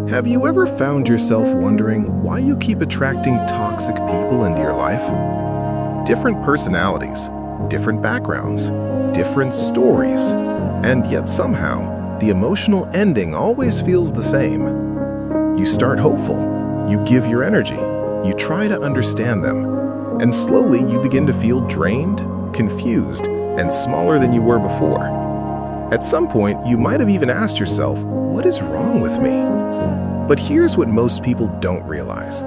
Have you ever found yourself wondering why you keep attracting toxic people into your life? Different personalities, different backgrounds, different stories, and yet somehow, the emotional ending always feels the same. You start hopeful, you give your energy, you try to understand them, and slowly you begin to feel drained, confused, and smaller than you were before. At some point, you might have even asked yourself, what is wrong with me? But here's what most people don't realize.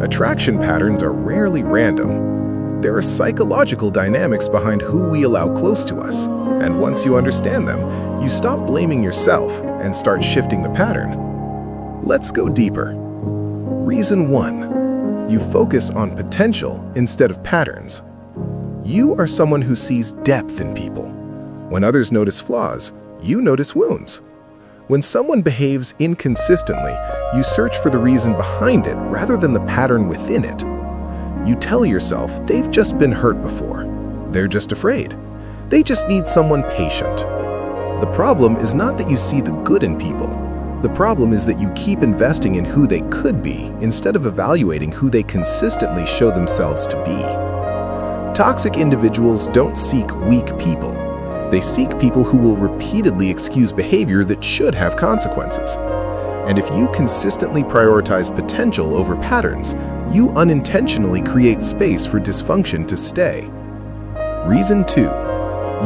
Attraction patterns are rarely random. There are psychological dynamics behind who we allow close to us, and once you understand them, you stop blaming yourself and start shifting the pattern. Let's go deeper. Reason 1. You focus on potential instead of patterns. You are someone who sees depth in people. When others notice flaws, you notice wounds. When someone behaves inconsistently, you search for the reason behind it rather than the pattern within it. You tell yourself they've just been hurt before. They're just afraid. They just need someone patient. The problem is not that you see the good in people. The problem is that you keep investing in who they could be instead of evaluating who they consistently show themselves to be. Toxic individuals don't seek weak people. They seek people who will repeatedly excuse behavior that should have consequences. And if you consistently prioritize potential over patterns, you unintentionally create space for dysfunction to stay. Reason 2.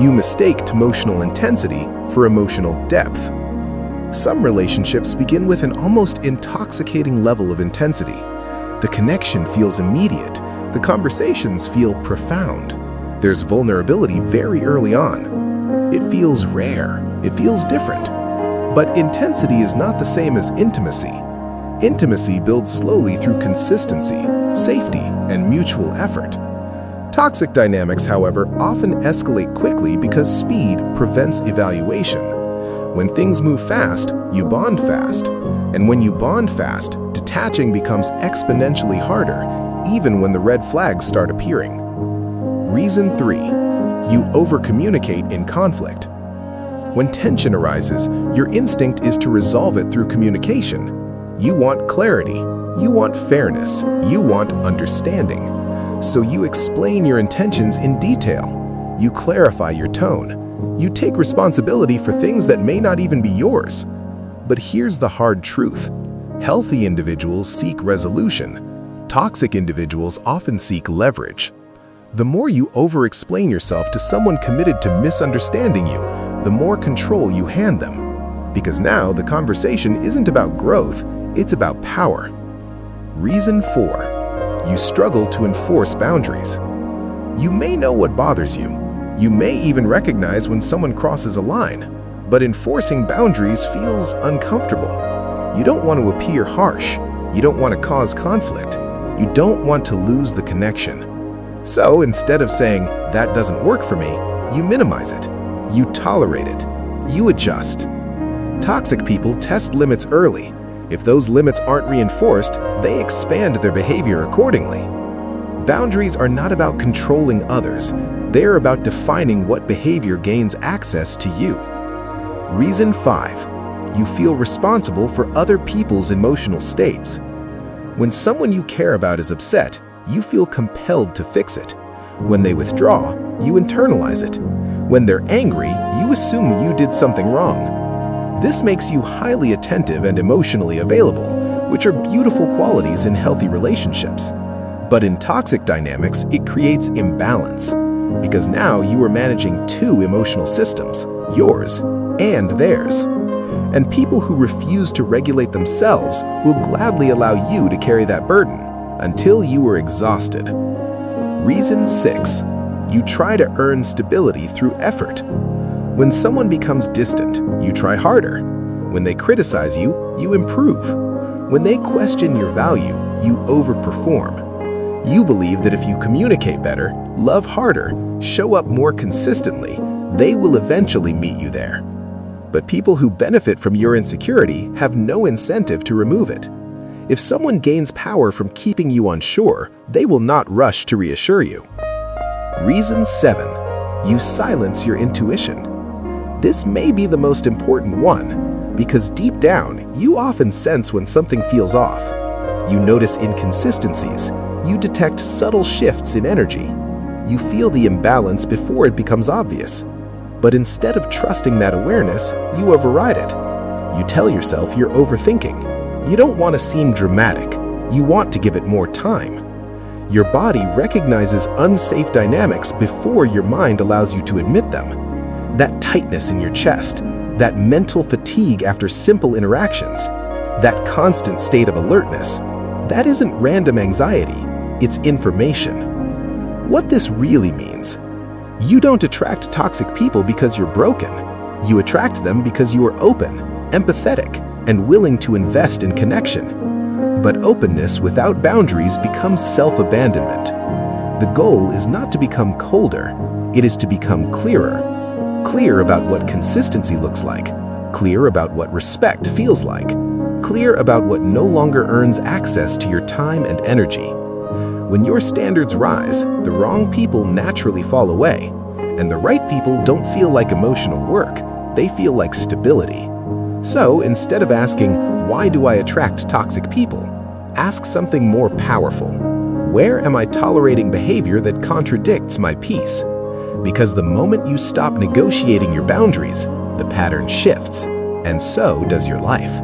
You mistake emotional intensity for emotional depth. Some relationships begin with an almost intoxicating level of intensity. The connection feels immediate. The conversations feel profound. There's vulnerability very early on. It feels rare. It feels different. But intensity is not the same as intimacy. Intimacy builds slowly through consistency, safety, and mutual effort. Toxic dynamics, however, often escalate quickly because speed prevents evaluation. When things move fast, you bond fast. And when you bond fast, detaching becomes exponentially harder, even when the red flags start appearing. Reason 3. You over-communicate in conflict. When tension arises, your instinct is to resolve it through communication. You want clarity. You want fairness. You want understanding. So you explain your intentions in detail. You clarify your tone. You take responsibility for things that may not even be yours. But here's the hard truth. Healthy individuals seek resolution. Toxic individuals often seek leverage. The more you over-explain yourself to someone committed to misunderstanding you, the more control you hand them. Because now the conversation isn't about growth, it's about power. Reason 4. You struggle to enforce boundaries. You may know what bothers you. You may even recognize when someone crosses a line, but enforcing boundaries feels uncomfortable. You don't want to appear harsh. You don't want to cause conflict. You don't want to lose the connection. So instead of saying, that doesn't work for me, you minimize it. You tolerate it. You adjust. Toxic people test limits early. If those limits aren't reinforced, they expand their behavior accordingly. Boundaries are not about controlling others. They're about defining what behavior gains access to you. Reason 5. You feel responsible for other people's emotional states. When someone you care about is upset, you feel compelled to fix it. When they withdraw, you internalize it. When they're angry, you assume you did something wrong. This makes you highly attentive and emotionally available, which are beautiful qualities in healthy relationships. But in toxic dynamics, it creates imbalance, because now you are managing two emotional systems, yours and theirs. And people who refuse to regulate themselves will gladly allow you to carry that burden until you are exhausted. Reason 6. You try to earn stability through effort. When someone becomes distant, you try harder. When they criticize you, you improve. When they question your value, you overperform. You believe that if you communicate better, love harder, show up more consistently, they will eventually meet you there. But people who benefit from your insecurity have no incentive to remove it. If someone gains power from keeping you unsure, they will not rush to reassure you. Reason 7. You silence your intuition. This may be the most important one. because deep down, you often sense when something feels off. You notice inconsistencies. You detect subtle shifts in energy. You feel the imbalance before it becomes obvious. But instead of trusting that awareness, you override it. You tell yourself you're overthinking. You don't want to seem dramatic. You want to give it more time. Your body recognizes unsafe dynamics before your mind allows you to admit them. That tightness in your chest, that mental fatigue after simple interactions, that constant state of alertness, that isn't random anxiety, it's information. What this really means: you don't attract toxic people because you're broken. You attract them because you are open, empathetic, and willing to invest in connection. But openness without boundaries becomes self-abandonment. The goal is not to become colder, it is to become clearer. Clear about what consistency looks like, clear about what respect feels like, clear about what no longer earns access to your time and energy. When your standards rise, the wrong people naturally fall away, and the right people don't feel like emotional work, they feel like stability. So instead of asking, "Why do I attract toxic people?" ask something more powerful. Where am I tolerating behavior that contradicts my peace? Because the moment you stop negotiating your boundaries, the pattern shifts, and so does your life.